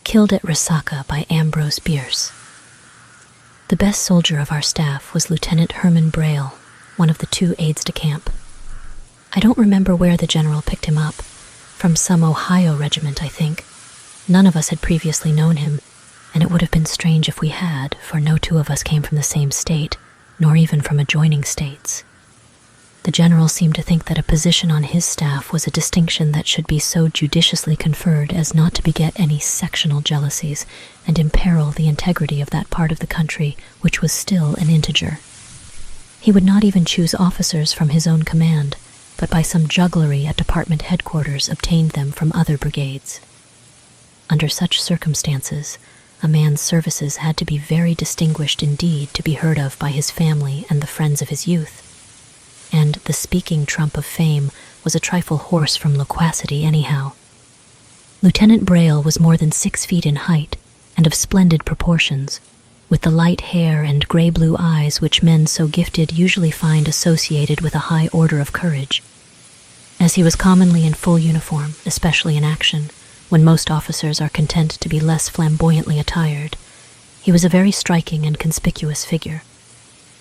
Killed at Resaca by Ambrose Bierce. The best soldier of our staff was Lieutenant Herman Braille, one of the 2 aides-de-camp. I don't remember where the general picked him up. From some Ohio regiment, I think. None of us had previously known him, and it would have been strange if we had, for no 2 of us came from the same state, nor even from adjoining states. The general seemed to think that a position on his staff was a distinction that should be so judiciously conferred as not to beget any sectional jealousies and imperil the integrity of that part of the country which was still an integer. He would not even choose officers from his own command, but by some jugglery at department headquarters obtained them from other brigades. Under such circumstances, a man's services had to be very distinguished indeed to be heard of by his family and the friends of his youth. And the speaking trump of fame was a trifle hoarse from loquacity anyhow. Lieutenant Braille was more than 6 feet in height and of splendid proportions, with the light hair and gray-blue eyes which men so gifted usually find associated with a high order of courage. As he was commonly in full uniform, especially in action, when most officers are content to be less flamboyantly attired, he was a very striking and conspicuous figure.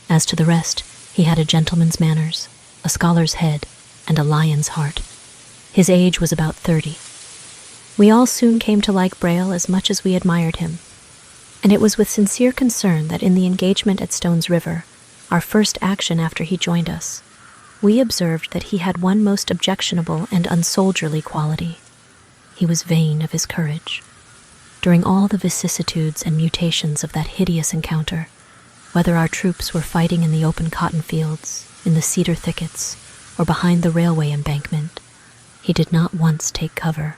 As to the rest, he had a gentleman's manners, a scholar's head, and a lion's heart. His age was about 30. We all soon came to like Braille as much as we admired him, and it was with sincere concern that in the engagement at Stone's River, our first action after he joined us, we observed that he had one most objectionable and unsoldierly quality. He was vain of his courage. During all the vicissitudes and mutations of that hideous encounter, whether our troops were fighting in the open cotton fields, in the cedar thickets, or behind the railway embankment, he did not once take cover,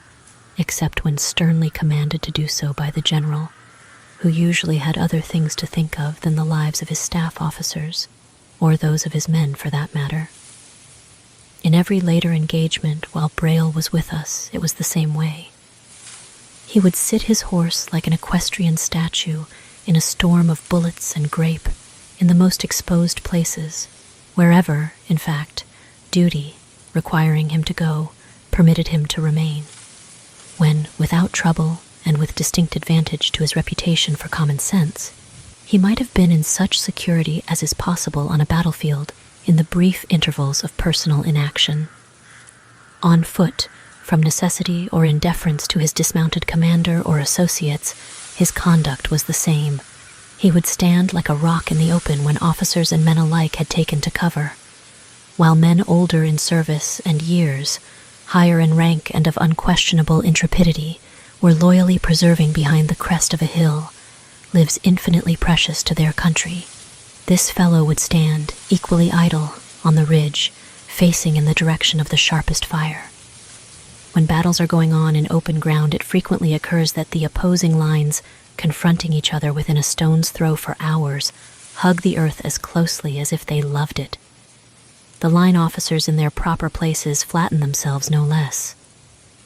except when sternly commanded to do so by the general, who usually had other things to think of than the lives of his staff officers, or those of his men for that matter. In every later engagement while Braille was with us, it was the same way. He would sit his horse like an equestrian statue in a storm of bullets and grape, in the most exposed places, wherever, in fact, duty, requiring him to go, permitted him to remain. When, without trouble and with distinct advantage to his reputation for common sense, he might have been in such security as is possible on a battlefield in the brief intervals of personal inaction. On foot, from necessity or in deference to his dismounted commander or associates, his conduct was the same. He would stand like a rock in the open when officers and men alike had taken to cover, while men older in service and years, higher in rank and of unquestionable intrepidity, were loyally preserving behind the crest of a hill, lives infinitely precious to their country. This fellow would stand, equally idle, on the ridge, facing in the direction of the sharpest fire. When battles are going on in open ground, it frequently occurs that the opposing lines, confronting each other within a stone's throw for hours, hug the earth as closely as if they loved it. The line officers in their proper places flatten themselves no less,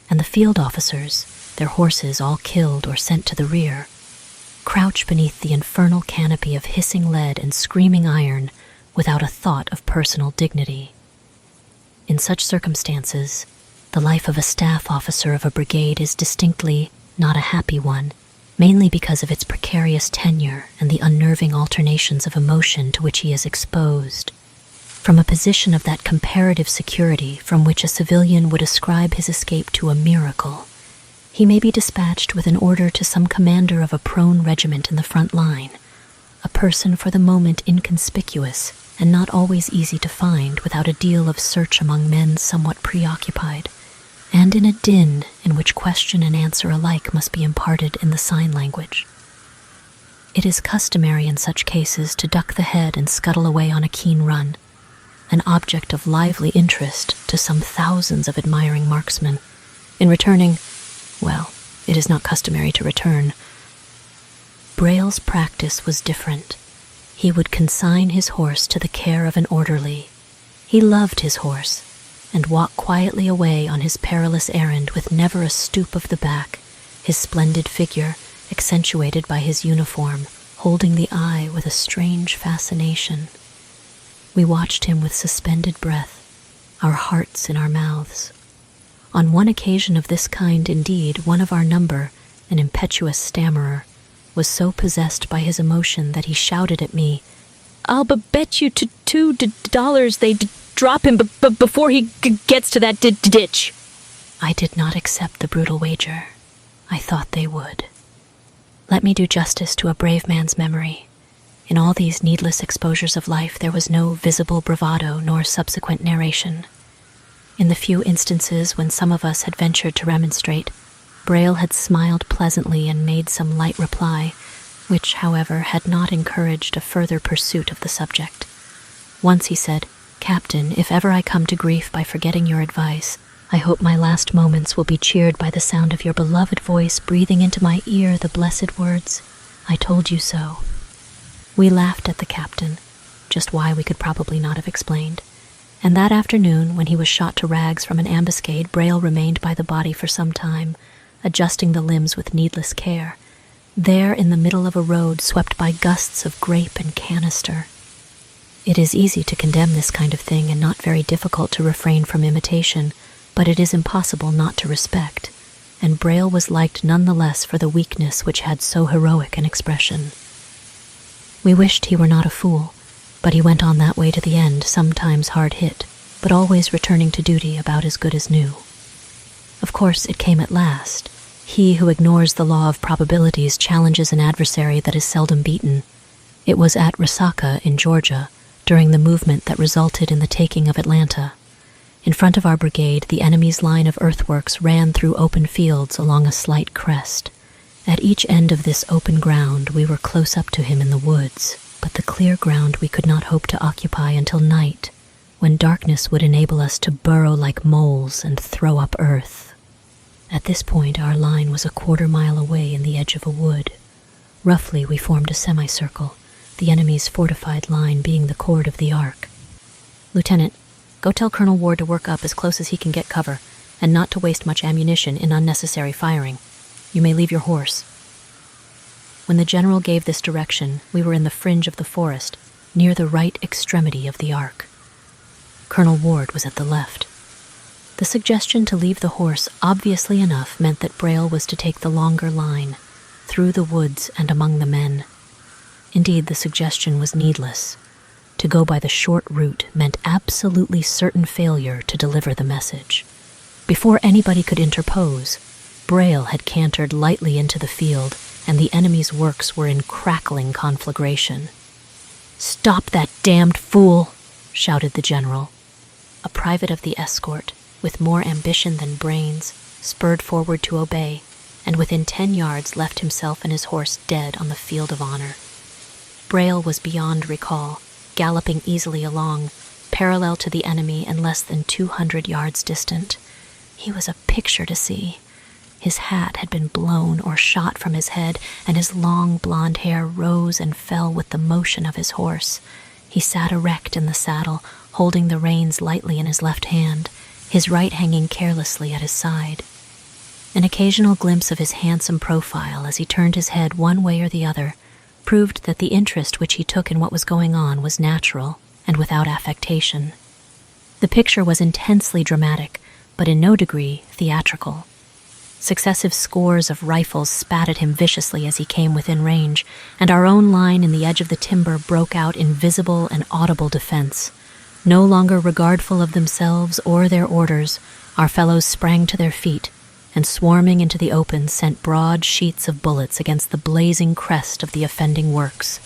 and the field officers, their horses all killed or sent to the rear, crouch beneath the infernal canopy of hissing lead and screaming iron without a thought of personal dignity. In such circumstances, the life of a staff officer of a brigade is distinctly not a happy one, mainly because of its precarious tenure and the unnerving alternations of emotion to which he is exposed. From a position of that comparative security from which a civilian would ascribe his escape to a miracle, he may be dispatched with an order to some commander of a prone regiment in the front line, a person for the moment inconspicuous and not always easy to find without a deal of search among men somewhat preoccupied, and in a din in which question and answer alike must be imparted in the sign language. It is customary in such cases to duck the head and scuttle away on a keen run, an object of lively interest to some thousands of admiring marksmen. In returning, well, it is not customary to return. Braille's practice was different. He would consign his horse to the care of an orderly. He loved his horse, and walk quietly away on his perilous errand with never a stoop of the back, his splendid figure, accentuated by his uniform, holding the eye with a strange fascination. We watched him with suspended breath, our hearts in our mouths. On one occasion of this kind, indeed, one of our number, an impetuous stammerer, was so possessed by his emotion that he shouted at me, "I'll bet you to $2 they drop him before he gets to that ditch." I did not accept the brutal wager. I thought they would. Let me do justice to a brave man's memory. In all these needless exposures of life, there was no visible bravado nor subsequent narration. In the few instances when some of us had ventured to remonstrate, Braille had smiled pleasantly and made some light reply, which, however, had not encouraged a further pursuit of the subject. Once he said, "Captain, if ever I come to grief by forgetting your advice, I hope my last moments will be cheered by the sound of your beloved voice breathing into my ear the blessed words, 'I told you so.'" We laughed at the captain, just why we could probably not have explained. And that afternoon, when he was shot to rags from an ambuscade, Braille remained by the body for some time, adjusting the limbs with needless care, there in the middle of a road swept by gusts of grape and canister. It is easy to condemn this kind of thing and not very difficult to refrain from imitation, but it is impossible not to respect, and Braille was liked none the less for the weakness which had so heroic an expression. We wished he were not a fool, but he went on that way to the end, sometimes hard hit, but always returning to duty about as good as new. Of course, it came at last. He who ignores the law of probabilities challenges an adversary that is seldom beaten. It was at Resaca in Georgia, during the movement that resulted in the taking of Atlanta. In front of our brigade, the enemy's line of earthworks ran through open fields along a slight crest. At each end of this open ground, we were close up to him in the woods, but the clear ground we could not hope to occupy until night, when darkness would enable us to burrow like moles and throw up earth. At this point, our line was a quarter-mile away in the edge of a wood. Roughly, we formed a semicircle, the enemy's fortified line being the chord of the arc. "Lieutenant, go tell Colonel Ward to work up as close as he can get cover, and not to waste much ammunition in unnecessary firing. You may leave your horse." When the general gave this direction, we were in the fringe of the forest, near the right extremity of the arc. Colonel Ward was at the left. The suggestion to leave the horse, obviously enough, meant that Braille was to take the longer line, through the woods and among the men. Indeed, the suggestion was needless. To go by the short route meant absolutely certain failure to deliver the message. Before anybody could interpose, Braille had cantered lightly into the field, and the enemy's works were in crackling conflagration. "Stop that damned fool!" shouted the general. A private of the escort, with more ambition than brains, spurred forward to obey, and within 10 yards left himself and his horse dead on the field of honor. Braille was beyond recall, galloping easily along, parallel to the enemy and less than 200 yards distant. He was a picture to see. His hat had been blown or shot from his head, and his long blonde hair rose and fell with the motion of his horse. He sat erect in the saddle, holding the reins lightly in his left hand, his right hanging carelessly at his side. An occasional glimpse of his handsome profile as he turned his head one way or the other proved that the interest which he took in what was going on was natural and without affectation. The picture was intensely dramatic, but in no degree theatrical. Successive scores of rifles spat at him viciously as he came within range, and our own line in the edge of the timber broke out in visible and audible defense. No longer regardful of themselves or their orders, our fellows sprang to their feet, and swarming into the open sent broad sheets of bullets against the blazing crest of the offending works,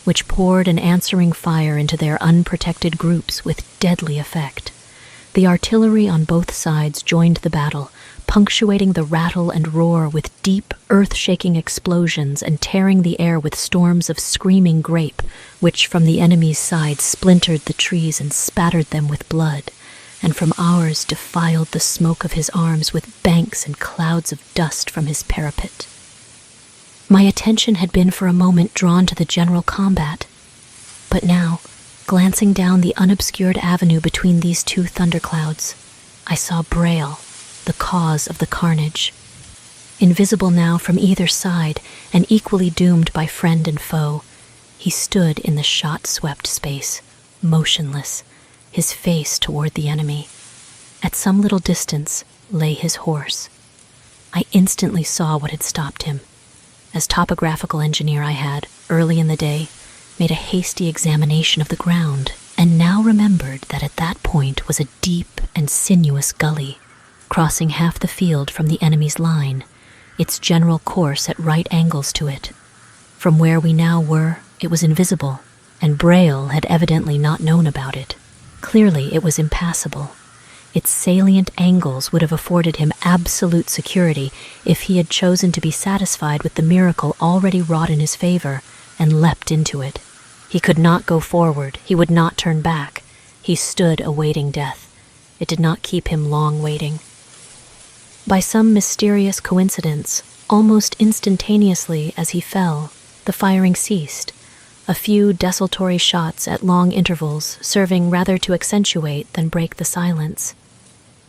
which poured an answering fire into their unprotected groups with deadly effect. The artillery on both sides joined the battle, punctuating the rattle and roar with deep, earth-shaking explosions and tearing the air with storms of screaming grape, which from the enemy's side splintered the trees and spattered them with blood, and from ours defiled the smoke of his arms with banks and clouds of dust from his parapet. My attention had been for a moment drawn to the general combat, but now, glancing down the unobscured avenue between these two thunderclouds, I saw Braille, the cause of the carnage. Invisible now from either side, and equally doomed by friend and foe, he stood in the shot-swept space, motionless, his face toward the enemy. At some little distance lay his horse. I instantly saw what had stopped him. As topographical engineer I had, early in the day, made a hasty examination of the ground, and now remembered that at that point was a deep and sinuous gully, crossing half the field from the enemy's line, its general course at right angles to it. From where we now were, it was invisible, and Braille had evidently not known about it. Clearly, it was impassable. Its salient angles would have afforded him absolute security if he had chosen to be satisfied with the miracle already wrought in his favor and leapt into it. He could not go forward. He would not turn back. He stood awaiting death. It did not keep him long waiting. By some mysterious coincidence, almost instantaneously as he fell, the firing ceased, a few desultory shots at long intervals serving rather to accentuate than break the silence.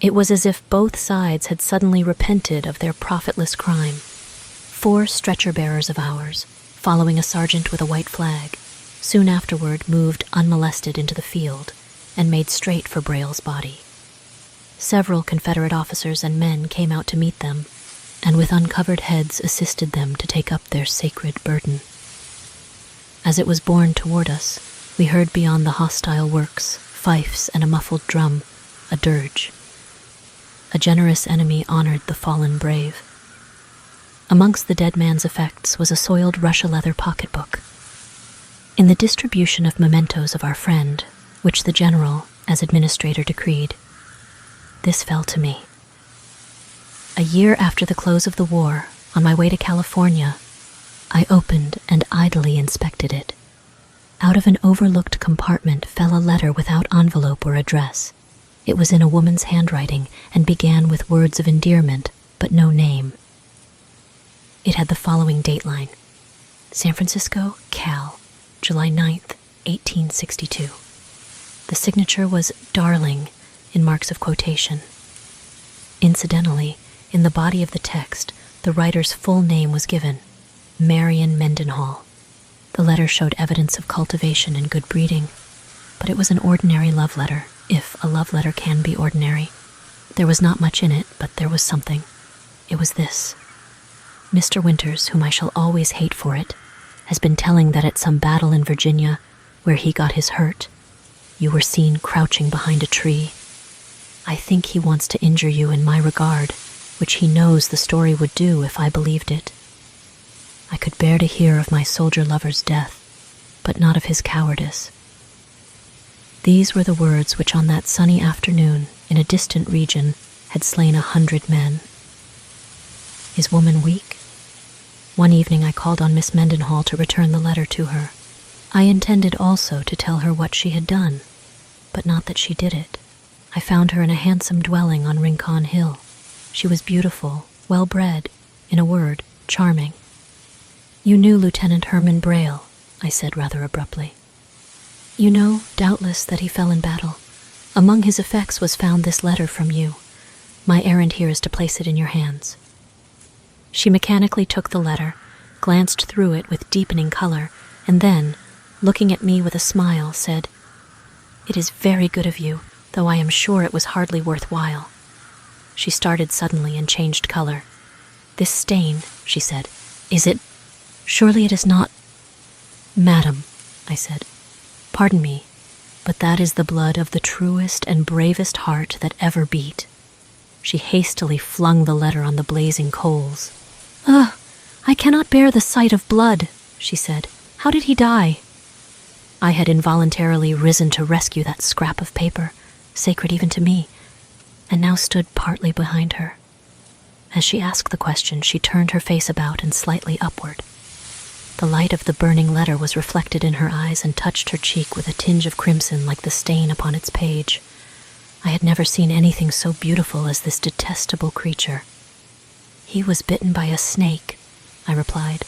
It was as if both sides had suddenly repented of their profitless crime. 4 stretcher-bearers of ours, following a sergeant with a white flag, soon afterward moved unmolested into the field and made straight for Braille's body. Several Confederate officers and men came out to meet them, and with uncovered heads assisted them to take up their sacred burden. As it was borne toward us, we heard beyond the hostile works, fifes and a muffled drum, a dirge. A generous enemy honored the fallen brave. Amongst the dead man's effects was a soiled Russia leather pocketbook. In the distribution of mementos of our friend, which the general, as administrator, decreed, this fell to me. A year after the close of the war, on my way to California, I opened and idly inspected it. Out of an overlooked compartment fell a letter without envelope or address. It was in a woman's handwriting and began with words of endearment, but no name. It had the following dateline: San Francisco, Cal, July 9th, 1862. The signature was "Darling" in marks of quotation. Incidentally, in the body of the text, the writer's full name was given, Marion Mendenhall. The letter showed evidence of cultivation and good breeding, but it was an ordinary love letter, if a love letter can be ordinary. There was not much in it, but there was something. It was this: Mr. Winters, whom I shall always hate for it, has been telling that at some battle in Virginia, where he got his hurt, you were seen crouching behind a tree. I think he wants to injure you in my regard, which he knows the story would do if I believed it. I could bear to hear of my soldier lover's death, but not of his cowardice. These were the words which on that sunny afternoon, in a distant region, had slain 100 men. Is woman weak? One evening I called on Miss Mendenhall to return the letter to her. I intended also to tell her what she had done, but not that she did it. I found her in a handsome dwelling on Rincon Hill. She was beautiful, well-bred, in a word, charming. You knew Lieutenant Herman Braille, I said rather abruptly. You know, doubtless, that he fell in battle. Among his effects was found this letter from you. My errand here is to place it in your hands. She mechanically took the letter, glanced through it with deepening color, and then, looking at me with a smile, said, It is very good of you, though I am sure it was hardly worthwhile. She started suddenly and changed color. This stain, she said, is it? Surely it is not. Madam, I said, pardon me, but that is the blood of the truest and bravest heart that ever beat. She hastily flung the letter on the blazing coals. Ugh, I cannot bear the sight of blood, she said. How did he die? I had involuntarily risen to rescue that scrap of paper, sacred even to me, and now stood partly behind her. As she asked the question, she turned her face about and slightly upward. The light of the burning letter was reflected in her eyes and touched her cheek with a tinge of crimson like the stain upon its page. I had never seen anything so beautiful as this detestable creature. He was bitten by a snake, I replied.